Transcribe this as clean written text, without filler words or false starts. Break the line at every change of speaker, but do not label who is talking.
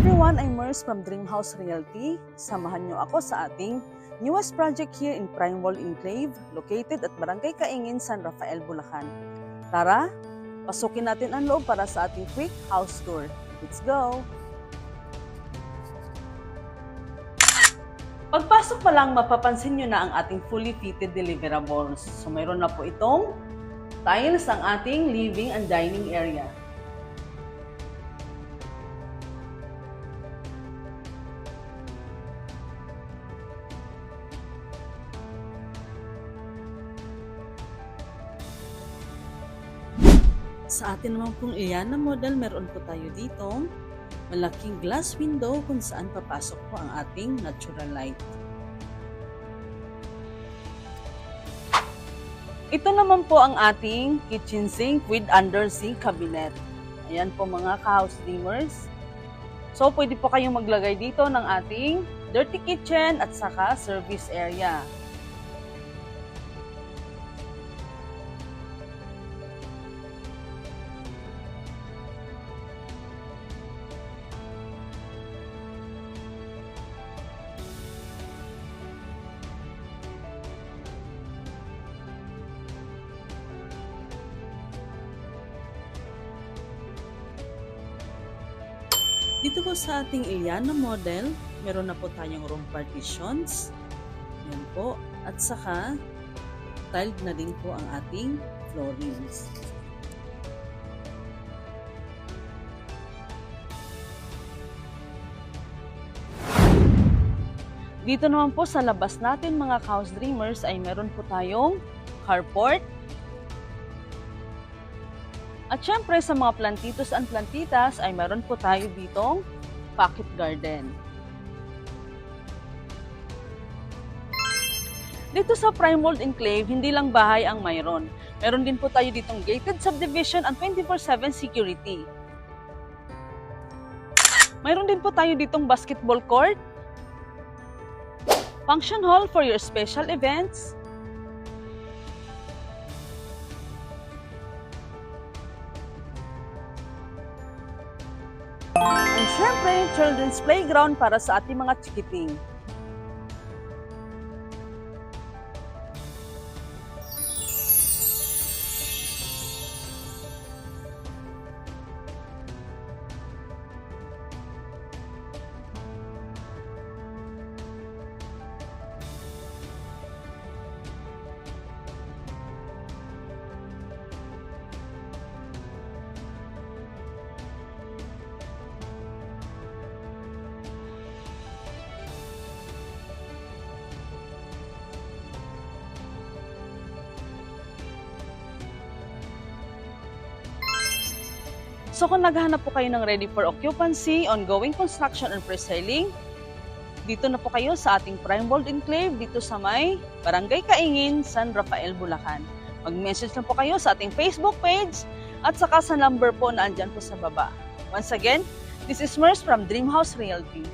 everyone, I'm Mers from Dreamhouse Realty. Samahan niyo ako sa ating newest project here in Prime World Enclave, located at Barangay Kaingin, San Rafael, Bulacan. Tara, pasukin natin ang loob para sa ating quick house tour. Let's go! Pagpasok pa lang, mapapansin nyo na ang ating fully fitted deliverables. So mayroon na po itong tiles ang ating living and dining area. Sa atin naman pong iyan na model, meron po tayo dito malaking glass window kung saan papasok po ang ating natural light. Ito naman po ang ating kitchen sink with under sink cabinet. Ayan po mga ka-house dreamers. So pwede po kayong maglagay dito ng ating dirty kitchen at saka service area. Dito po sa ating Iliana model, meron na po tayong room partitions. Yan po. At saka, tiled na din po ang ating floorings. Dito naman po sa labas natin mga house dreamers ay meron po tayong carport. At syempre sa mga plantitos and plantitas ay meron po tayo ditong pocket garden. Dito sa Prime World Enclave, hindi lang bahay ang mayroon. Meron din po tayo ditong gated subdivision and 24/7 security. Mayroon din po tayo ditong basketball court, function hall for your special events, and syempre, children's playground para sa ating mga chikiting. So kung naghahanap po kayo ng ready for occupancy, ongoing construction and pre-selling, dito na po kayo sa ating Prime World Enclave dito sa may Barangay Kaingin, San Rafael, Bulacan. Mag-message na po kayo sa ating Facebook page at saka sa number po na andyan po sa baba. Once again, this is Mers from Dreamhouse Realty.